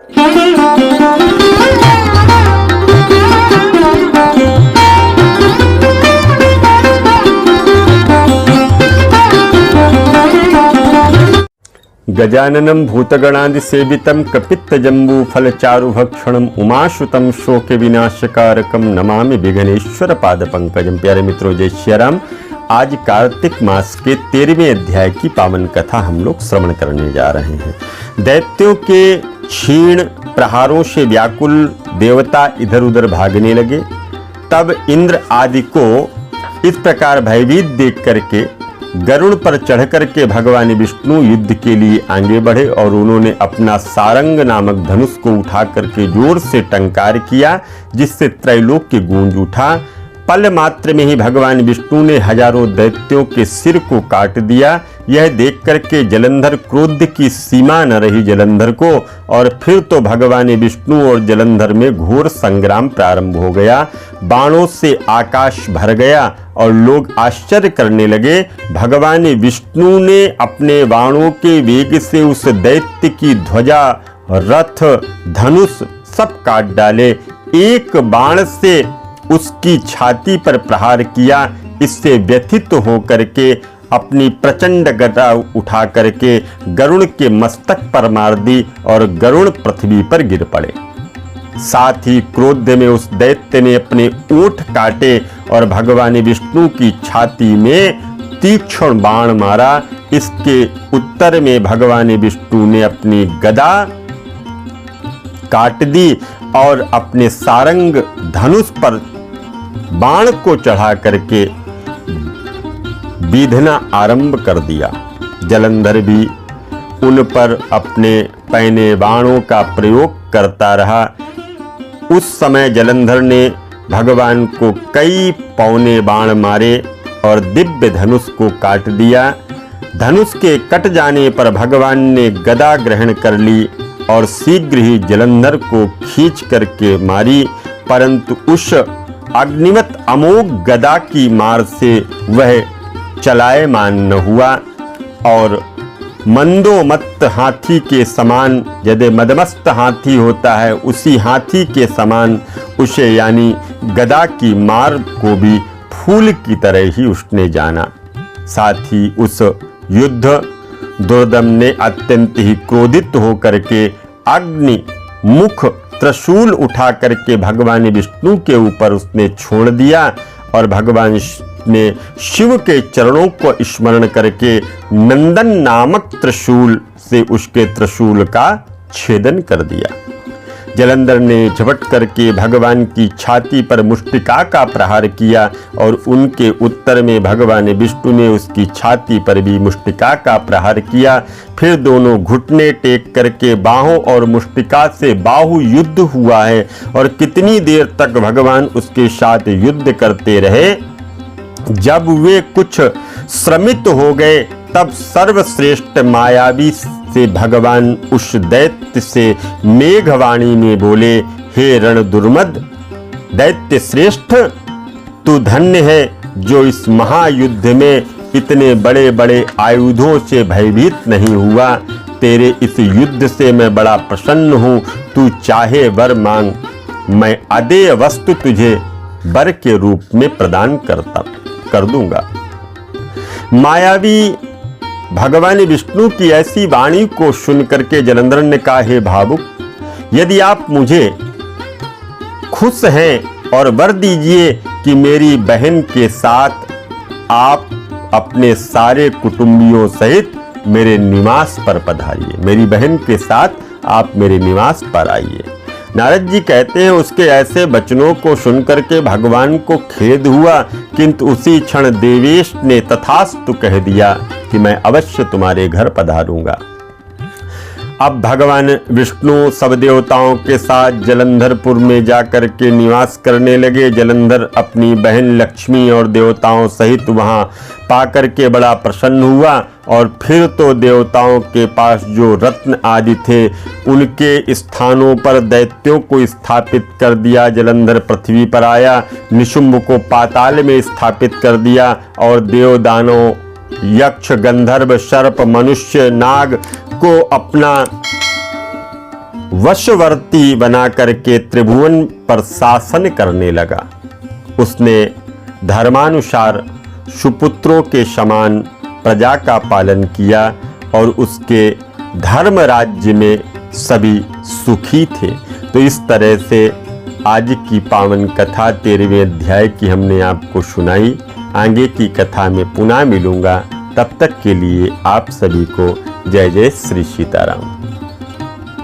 गजाननं भूतगणादि सेवितं कपित्तजम्बू फलचारुभक्षणं उमाश्रुतं शोक विनाशकारकं नमामि विघ्नेश्वर पाद पंकजम। प्यारे मित्रों, जय श्री राम। आज कार्तिक मास के 13वें अध्याय की पावन कथा हम लोग श्रवण करने जा रहे हैं। दैत्यों के क्षीण प्रहारों से व्याकुल देवता इधर उधर भागने लगे। तब इंद्र आदि को इस प्रकार भयभीत देख करके गरुड़ पर चढ़ करके भगवान विष्णु युद्ध के लिए आगे बढ़े और उन्होंने अपना सारंग नामक धनुष को उठा करके जोर से टंकार किया, जिससे त्रैलोक्य गूंज उठा। पल मात्र में ही भगवान विष्णु ने हजारों दैत्यों के सिर को काट दिया। यह देख करके जलंधर क्रोध की सीमा न रही जलंधर को, और फिर तो भगवान विष्णु और जलंधर में घोर संग्राम प्रारंभ हो गया। बाणों से आकाश भर गया और लोग आश्चर्य करने लगे। भगवान विष्णु ने अपने बाणों के वेग से उस दैत्य की ध्वजा, रथ, धनुष सब काट डाले। एक बाण से उसकी छाती पर प्रहार किया। इससे व्यथित होकर के अपनी प्रचंड गदा उठा करके गरुड़ के मस्तक पर मार दी और गरुड़ पृथ्वी पर गिर पड़े। साथ ही क्रोध में उस दैत्य ने अपने ओठ काटे और भगवान विष्णु की छाती में तीक्ष्ण बाण मारा। इसके उत्तर में भगवान विष्णु ने अपनी गदा काट दी और अपने सारंग धनुष पर बाण को चढ़ा करके बीधना आरंभ कर दिया। जलंधर भी उन पर अपने पैने बाणों का प्रयोग करता रहा। उस समय जलंधर ने भगवान को कई पौने बाण मारे और दिव्य धनुष को काट दिया। धनुष के कट जाने पर भगवान ने गदा ग्रहण कर ली और शीघ्र ही जलंधर को खींच करके मारी, परंतु उस अग्निवत अमोघ गदा की मार से वह चलायमान न हुआ और मंदोमत्त हाथी के समान, यदि मदमस्त हाथी होता है उसी हाथी के समान उसे यानी गदा की मार को भी फूल की तरह ही उसने जाना। साथ ही उस युद्ध दुर्दम ने अत्यंत ही क्रोधित होकर के अग्नि मुख त्रिशूल उठा करके भगवान विष्णु के ऊपर उसने छोड़ दिया और भगवान ने शिव के चरणों को स्मरण करके नंदन नामक त्रिशूल से उसके त्रिशूल का छेदन कर दिया। जलंधर ने झपट करके भगवान की छाती पर मुष्टिका का प्रहार किया और उनके उत्तर में भगवान विष्णु ने उसकी छाती पर भी मुष्टिका का प्रहार किया। फिर दोनों घुटने टेक करके बाहों और मुष्टिका से बाहु युद्ध हुआ है और कितनी देर तक भगवान उसके साथ युद्ध करते रहे। जब वे कुछ श्रमित हो गए तब सर्वश्रेष्ठ मायावी से भगवान उस दैत्य से मेघवाणी में बोले, हे रण दुर्मद दैत्य श्रेष्ठ, तू धन्य है जो इस महायुद्ध में इतने बड़े बड़े आयुधों से भयभीत नहीं हुआ। तेरे इस युद्ध से मैं बड़ा प्रसन्न हूँ। तू चाहे वर मांग, मैं अदेय वस्तु तुझे वर के रूप में प्रदान कर दूंगा। मायावी भगवान विष्णु की ऐसी वाणी को सुन करके जलंधर ने कहा, हे भावुक, यदि आप मुझे खुश हैं और वर दीजिए कि मेरी बहन के साथ आप अपने सारे कुटुंबियों सहित मेरे निवास पर पधारिए, मेरी बहन के साथ आप मेरे निवास पर आइए। नारद जी कहते हैं उसके ऐसे वचनों को सुनकर के भगवान को खेद हुआ, किंतु उसी क्षण देवेश ने तथास्तु कह दिया कि मैं अवश्य तुम्हारे घर पधारूंगा। अब भगवान विष्णु सब देवताओं के साथ जलंधरपुर में जाकर के निवास करने लगे। जलंधर अपनी बहन लक्ष्मी और देवताओं सहित वहां पाकर के बड़ा प्रसन्न हुआ और फिर तो देवताओं के पास जो रत्न आदि थे उनके स्थानों पर दैत्यों को स्थापित कर दिया। जलंधर पृथ्वी पर आया, निशुंभ को पाताल में स्थापित कर दिया और देव दानव यक्ष गंधर्व सर्प मनुष्य नाग को अपना वशवर्ती बना करके त्रिभुवन पर शासन करने लगा। उसने धर्मानुसार सुपुत्रों के समान प्रजा का पालन किया और उसके धर्म राज्य में सभी सुखी थे। तो इस तरह से आज की पावन कथा 13वें अध्याय की हमने आपको सुनाई। आगे की कथा में पुनः मिलूंगा। तब तक के लिए आप सभी को जय जय श्री सीताराम।